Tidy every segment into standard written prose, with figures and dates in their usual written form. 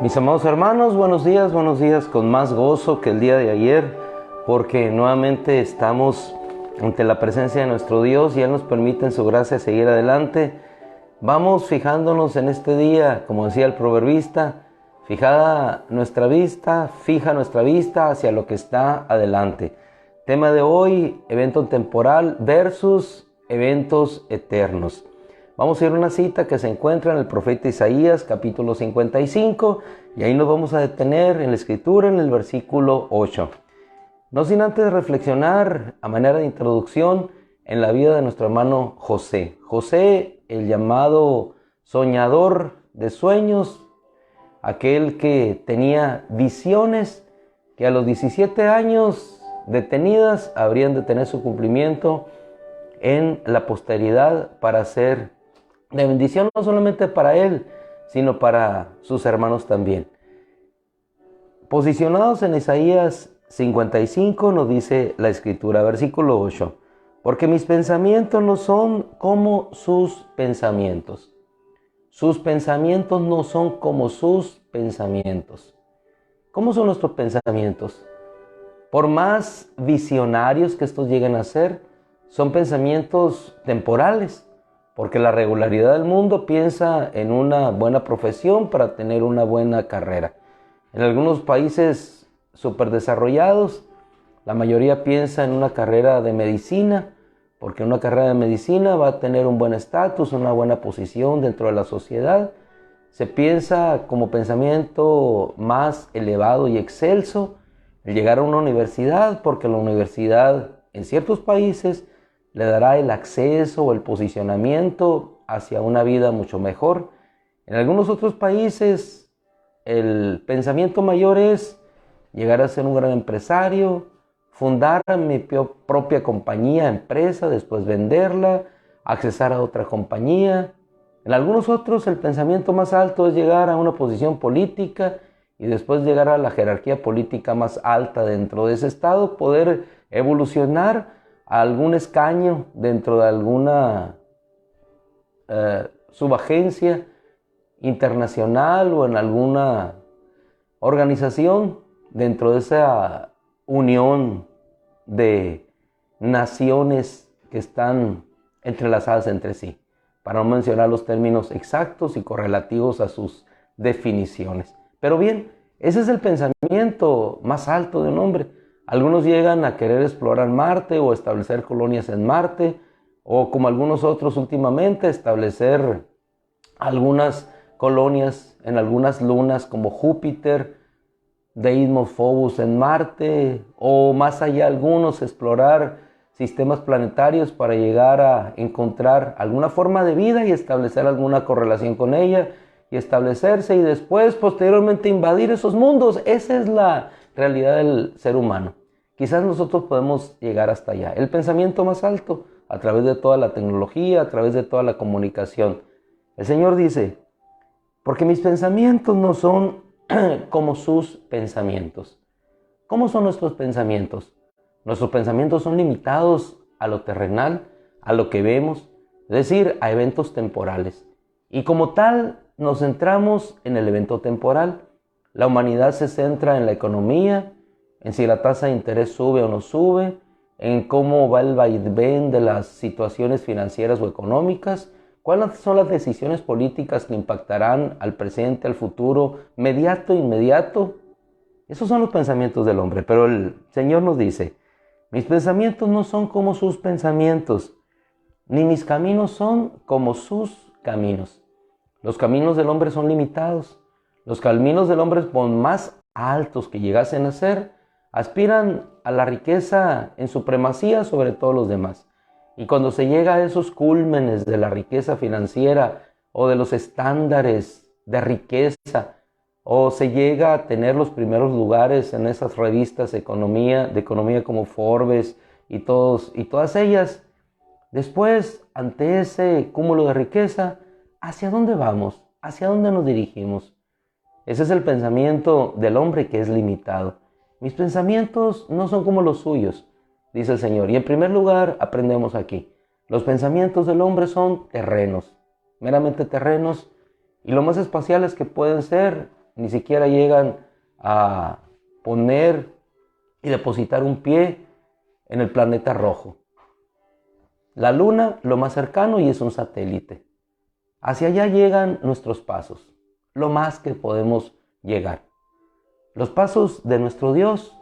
Mis amados hermanos, buenos días con más gozo que el día de ayer, porque nuevamente estamos ante la presencia de nuestro Dios y Él nos permite en su gracia seguir adelante. Vamos fijándonos en este día, como decía el proverbista, fija nuestra vista hacia lo que está adelante. Tema de hoy, evento temporal versus eventos eternos. Vamos a ir a una cita que se encuentra en el profeta Isaías, capítulo 55, y ahí nos vamos a detener en la escritura, en el versículo 8. No sin antes reflexionar, a manera de introducción, en la vida de nuestro hermano José. José, el llamado soñador de sueños, aquel que tenía visiones que a los 17 años detenidas habrían de tener su cumplimiento en la posteridad para ser de bendición no solamente para él, sino para sus hermanos también. Posicionados en Isaías 55 nos dice la escritura, versículo 8, porque mis pensamientos no son como sus pensamientos. Sus pensamientos no son como sus pensamientos. ¿Cómo son nuestros pensamientos? Por más visionarios que estos lleguen a ser, son pensamientos temporales. Porque la regularidad del mundo piensa en una buena profesión para tener una buena carrera. En algunos países superdesarrollados, la mayoría piensa en una carrera de medicina, porque una carrera de medicina va a tener un buen estatus, una buena posición dentro de la sociedad. Se piensa como pensamiento más elevado y excelso el llegar a una universidad, porque la universidad en ciertos países le dará el acceso o el posicionamiento hacia una vida mucho mejor. En algunos otros países el pensamiento mayor es llegar a ser un gran empresario, fundar mi propia compañía, empresa, después venderla, accesar a otra compañía. En algunos otros el pensamiento más alto es llegar a una posición política y después llegar a la jerarquía política más alta dentro de ese estado, poder evolucionar a algún escaño dentro de alguna subagencia internacional o en alguna organización dentro de esa unión de naciones que están entrelazadas entre sí, para no mencionar los términos exactos y correlativos a sus definiciones. Pero bien, ese es el pensamiento más alto de un hombre. Algunos llegan a querer explorar Marte o establecer colonias en Marte, o como algunos otros últimamente, establecer algunas colonias en algunas lunas como Júpiter, Deimos, Phobos en Marte, o más allá algunos explorar sistemas planetarios para llegar a encontrar alguna forma de vida y establecer alguna correlación con ella y establecerse y después posteriormente invadir esos mundos. Esa es la realidad del ser humano. Quizás nosotros podemos llegar hasta allá. El pensamiento más alto, a través de toda la tecnología, a través de toda la comunicación. El Señor dice, porque mis pensamientos no son como sus pensamientos. ¿Cómo son nuestros pensamientos? Nuestros pensamientos son limitados a lo terrenal, a lo que vemos, es decir, a eventos temporales. Y como tal, nos centramos en el evento temporal. La humanidad se centra en la economía, en si la tasa de interés sube o no sube, en cómo va el vaivén de las situaciones financieras o económicas, cuáles son las decisiones políticas que impactarán al presente, al futuro, mediato, inmediato. Esos son los pensamientos del hombre, pero el Señor nos dice, mis pensamientos no son como sus pensamientos, ni mis caminos son como sus caminos. Los caminos del hombre son limitados. Los caminos del hombre, por más altos que llegasen a ser, aspiran a la riqueza en supremacía sobre todos los demás. Y cuando se llega a esos cúlmenes de la riqueza financiera o de los estándares de riqueza, o se llega a tener los primeros lugares en esas revistas de economía como Forbes y todas ellas, después, ante ese cúmulo de riqueza, ¿hacia dónde vamos? ¿Hacia dónde nos dirigimos? Ese es el pensamiento del hombre que es limitado. Mis pensamientos no son como los suyos, dice el Señor. Y en primer lugar, aprendemos aquí. Los pensamientos del hombre son terrenos, meramente terrenos, y lo más espaciales que pueden ser ni siquiera llegan a poner y depositar un pie en el planeta rojo. La luna, lo más cercano, y es un satélite. Hacia allá llegan nuestros pasos, lo más que podemos llegar. Los pasos de nuestro Dios,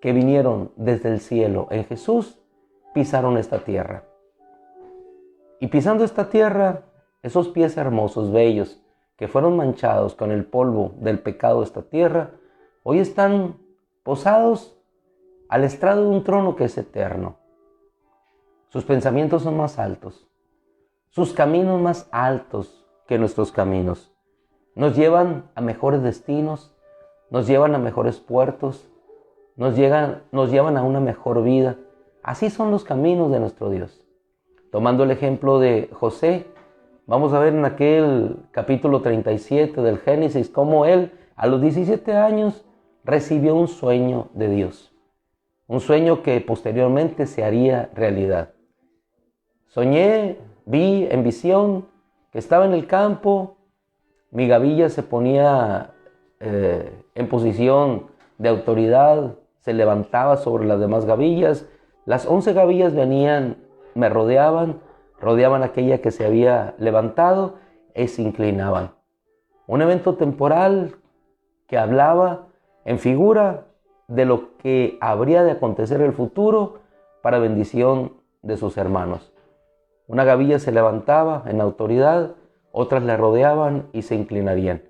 que vinieron desde el cielo en Jesús, pisaron esta tierra. Y pisando esta tierra, esos pies hermosos, bellos, que fueron manchados con el polvo del pecado de esta tierra, hoy están posados al estrado de un trono que es eterno. Sus pensamientos son más altos, sus caminos más altos que nuestros caminos. Nos llevan a mejores destinos, nos llevan a mejores puertos, nos llevan a una mejor vida. Así son los caminos de nuestro Dios. Tomando el ejemplo de José, vamos a ver en aquel capítulo 37 del Génesis cómo él a los 17 años recibió un sueño de Dios. Un sueño que posteriormente se haría realidad. Soñé, vi en visión que estaba en el campo, mi gavilla se ponía en posición de autoridad, se levantaba sobre las demás gavillas, las 11 gavillas venían, me rodeaban aquella que se había levantado y se inclinaban. Un evento temporal que hablaba en figura de lo que habría de acontecer en el futuro para bendición de sus hermanos. Una gavilla se levantaba en autoridad, otras le rodeaban y se inclinarían.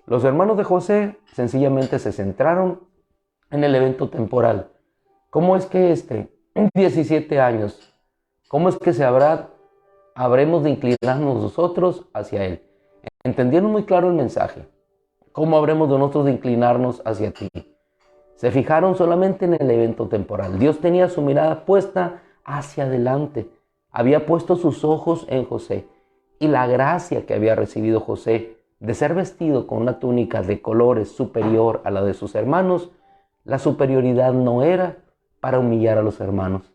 Los hermanos de José sencillamente se centraron en el evento temporal. ¿Cómo es que en 17 años, cómo es que habremos de inclinarnos nosotros hacia él? Entendieron muy claro el mensaje. ¿Cómo habremos de nosotros de inclinarnos hacia ti? Se fijaron solamente en el evento temporal. Dios tenía su mirada puesta hacia adelante. Había puesto sus ojos en José. Y la gracia que había recibido José de ser vestido con una túnica de colores superior a la de sus hermanos, la superioridad no era para humillar a los hermanos.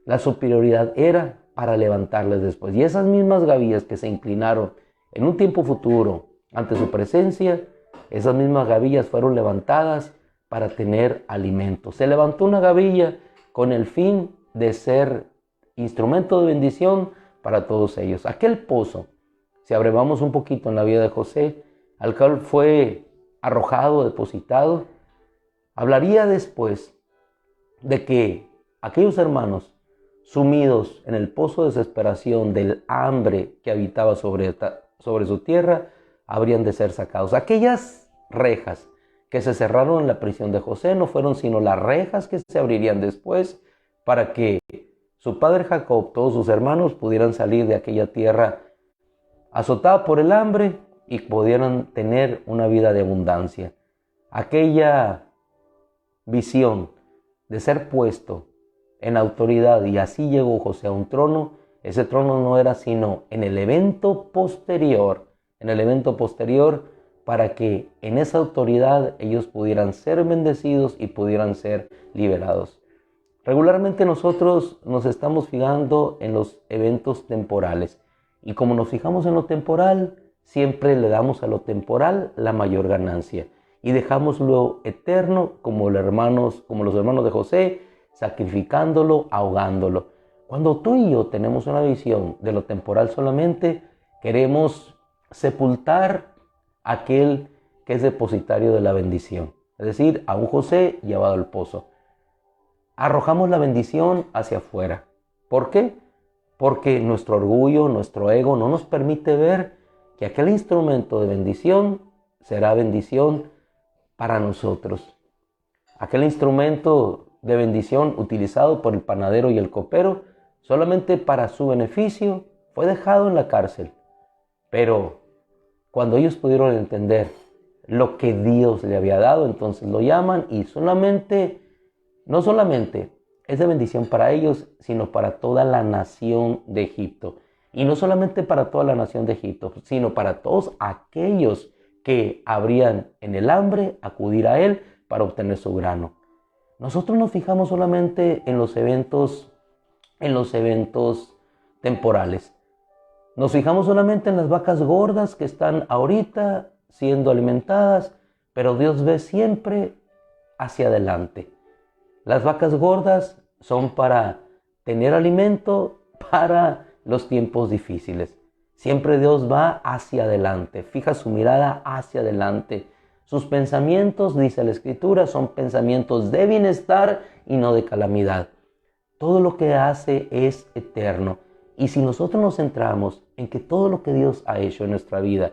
La superioridad era para levantarles después. Y esas mismas gavillas que se inclinaron en un tiempo futuro ante su presencia, esas mismas gavillas fueron levantadas para tener alimento. Se levantó una gavilla con el fin de ser instrumento de bendición para todos ellos. Aquel pozo, si abrevamos un poquito en la vida de José, al cual fue arrojado, depositado, hablaría después de que aquellos hermanos sumidos en el pozo de desesperación del hambre que habitaba sobre su tierra, habrían de ser sacados. Aquellas rejas que se cerraron en la prisión de José no fueron sino las rejas que se abrirían después para que su padre Jacob, todos sus hermanos, pudieran salir de aquella tierra azotada por el hambre y pudieran tener una vida de abundancia. Aquella visión de ser puesto en autoridad, y así llegó José a un trono. Ese trono no era sino en el evento posterior, para que en esa autoridad ellos pudieran ser bendecidos y pudieran ser liberados. Regularmente nosotros nos estamos fijando en los eventos temporales, y como nos fijamos en lo temporal, siempre le damos a lo temporal la mayor ganancia y dejamos lo eterno como los hermanos de José, sacrificándolo, ahogándolo. Cuando tú y yo tenemos una visión de lo temporal solamente, queremos sepultar a aquel que es depositario de la bendición, es decir, a un José llevado al pozo. Arrojamos la bendición hacia afuera. ¿Por qué? Porque nuestro orgullo, nuestro ego no nos permite ver que aquel instrumento de bendición será bendición para nosotros. Aquel instrumento de bendición utilizado por el panadero y el copero solamente para su beneficio fue dejado en la cárcel. Pero cuando ellos pudieron entender lo que Dios le había dado, entonces lo llaman y no solamente es de bendición para ellos, sino para toda la nación de Egipto. Y no solamente para toda la nación de Egipto, sino para todos aquellos que habrían en el hambre acudir a él para obtener su grano. Nosotros nos fijamos solamente en los eventos temporales. Nos fijamos solamente en las vacas gordas que están ahorita siendo alimentadas, pero Dios ve siempre hacia adelante. Las vacas gordas son para tener alimento para los tiempos difíciles. Siempre Dios va hacia adelante, fija su mirada hacia adelante. Sus pensamientos, dice la Escritura, son pensamientos de bienestar y no de calamidad. Todo lo que hace es eterno. Y si nosotros nos centramos en que todo lo que Dios ha hecho en nuestra vida,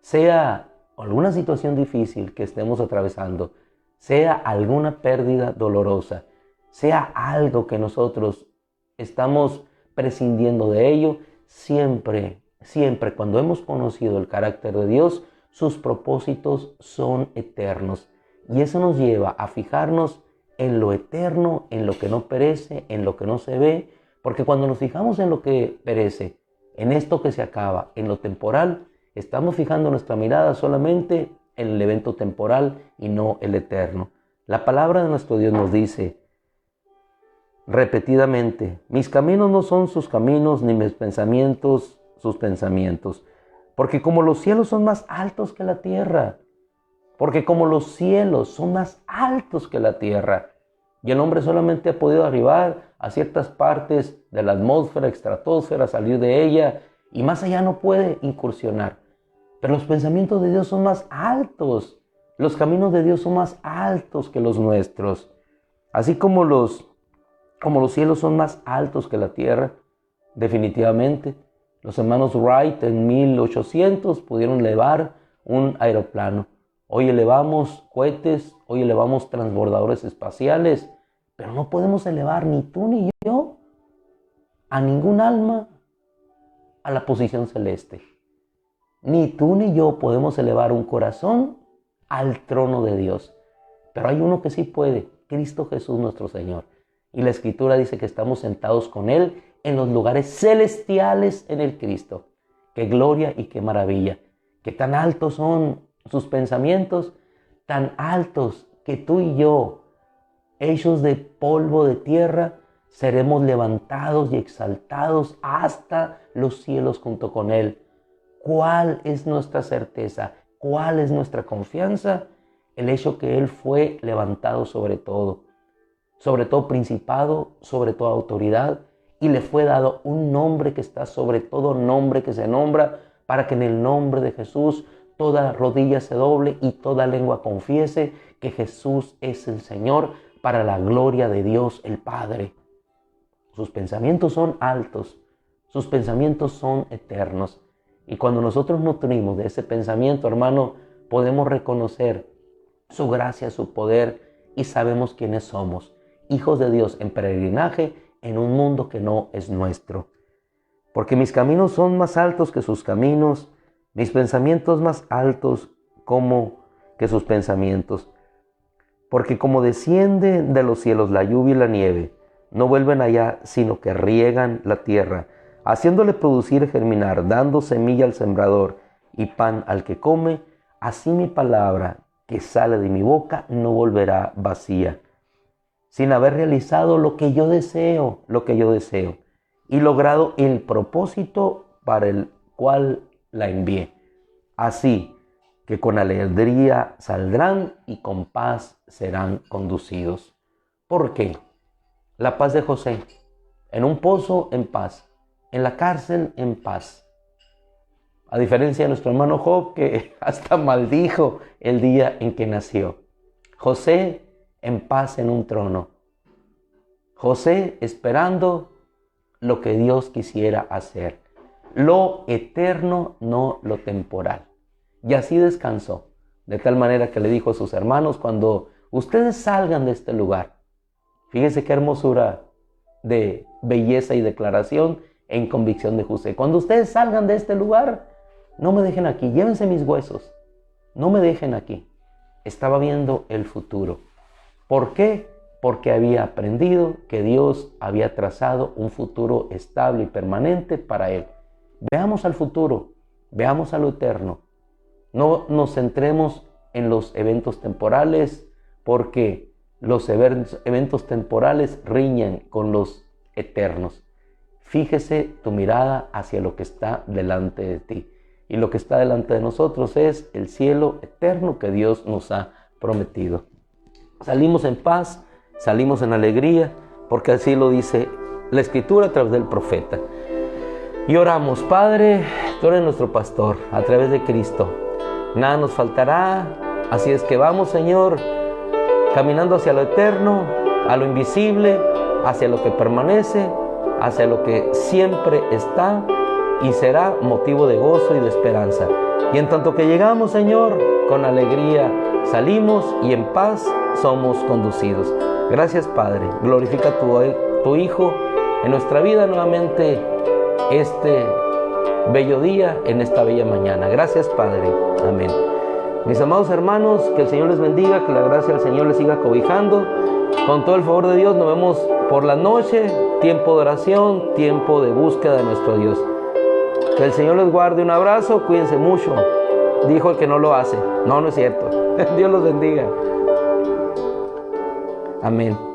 sea alguna situación difícil que estemos atravesando, sea alguna pérdida dolorosa, sea algo que nosotros estamos prescindiendo de ello, siempre cuando hemos conocido el carácter de Dios, sus propósitos son eternos. Y eso nos lleva a fijarnos en lo eterno, en lo que no perece, en lo que no se ve, porque cuando nos fijamos en lo que perece, en esto que se acaba, en lo temporal, estamos fijando nuestra mirada solamente en el evento temporal y no el eterno. La palabra de nuestro Dios nos dice repetidamente: mis caminos no son sus caminos, ni mis pensamientos sus pensamientos. Porque como los cielos son más altos que la tierra, porque como los cielos son más altos que la tierra, y el hombre solamente ha podido arribar a ciertas partes de la atmósfera, estratosfera, salir de ella, y más allá no puede incursionar. Pero los pensamientos de Dios son más altos, los caminos de Dios son más altos que los nuestros. Así como los cielos son más altos que la tierra, definitivamente, los hermanos Wright en 1800 pudieron elevar un aeroplano. Hoy elevamos cohetes, hoy elevamos transbordadores espaciales, pero no podemos elevar ni tú ni yo a ningún alma a la posición celeste. Ni tú ni yo podemos elevar un corazón al trono de Dios. Pero hay uno que sí puede, Cristo Jesús nuestro Señor. Y la Escritura dice que estamos sentados con Él en los lugares celestiales en el Cristo. ¡Qué gloria y qué maravilla! ¡Qué tan altos son sus pensamientos! Tan altos que tú y yo, hechos de polvo de tierra, seremos levantados y exaltados hasta los cielos junto con Él. ¿Cuál es nuestra certeza? ¿Cuál es nuestra confianza? El hecho que Él fue levantado sobre todo principado, sobre toda autoridad, y le fue dado un nombre que está sobre todo nombre que se nombra, para que en el nombre de Jesús toda rodilla se doble y toda lengua confiese que Jesús es el Señor, para la gloria de Dios el Padre. Sus pensamientos son altos, sus pensamientos son eternos. Y cuando nosotros nutrimos de ese pensamiento, hermano, podemos reconocer su gracia, su poder, y sabemos quiénes somos. Hijos de Dios en peregrinaje en un mundo que no es nuestro. Porque mis caminos son más altos que sus caminos, mis pensamientos más altos que sus pensamientos. Porque como desciende de los cielos la lluvia y la nieve, no vuelven allá, sino que riegan la tierra, haciéndole producir y germinar, dando semilla al sembrador y pan al que come, así mi palabra que sale de mi boca no volverá vacía, sin haber realizado lo que yo deseo, y logrado el propósito para el cual la envié. Así que con alegría saldrán y con paz serán conducidos. ¿Por qué? La paz de José, en un pozo en paz, en la cárcel en paz. A diferencia de nuestro hermano Job, que hasta maldijo el día en que nació. José en paz en un trono. José esperando lo que Dios quisiera hacer. Lo eterno, no lo temporal. Y así descansó. De tal manera que le dijo a sus hermanos: cuando ustedes salgan de este lugar, fíjense qué hermosura de belleza y declaración en convicción de José. Cuando ustedes salgan de este lugar, no me dejen aquí, llévense mis huesos. No me dejen aquí. Estaba viendo el futuro. ¿Por qué? Porque había aprendido que Dios había trazado un futuro estable y permanente para él. Veamos al futuro, veamos a lo eterno. No nos centremos en los eventos temporales, porque los eventos temporales riñen con los eternos. Fíjese tu mirada hacia lo que está delante de ti. y lo que está delante de nosotros es el cielo eterno que Dios nos ha prometido. Salimos en paz, salimos en alegría, porque así lo dice la Escritura a través del profeta. Y oramos: Padre, tú eres nuestro pastor a través de Cristo. Nada nos faltará, así es que vamos, Señor, caminando hacia lo eterno, a lo invisible, hacia lo que permanece, hacia lo que siempre está y será motivo de gozo y de esperanza. Y en tanto que llegamos, Señor, con alegría salimos y en paz somos conducidos. Gracias, Padre. Glorifica a tu Hijo en nuestra vida nuevamente este bello día, en esta bella mañana. Gracias, Padre. Amén. Mis amados hermanos, que el Señor les bendiga, que la gracia del Señor les siga cobijando. Con todo el favor de Dios, nos vemos por la noche, tiempo de oración, tiempo de búsqueda de nuestro Dios. Que el Señor les guarde. Un abrazo, cuídense mucho. Dijo el que no lo hace. No, no es cierto. Dios los bendiga. Amén.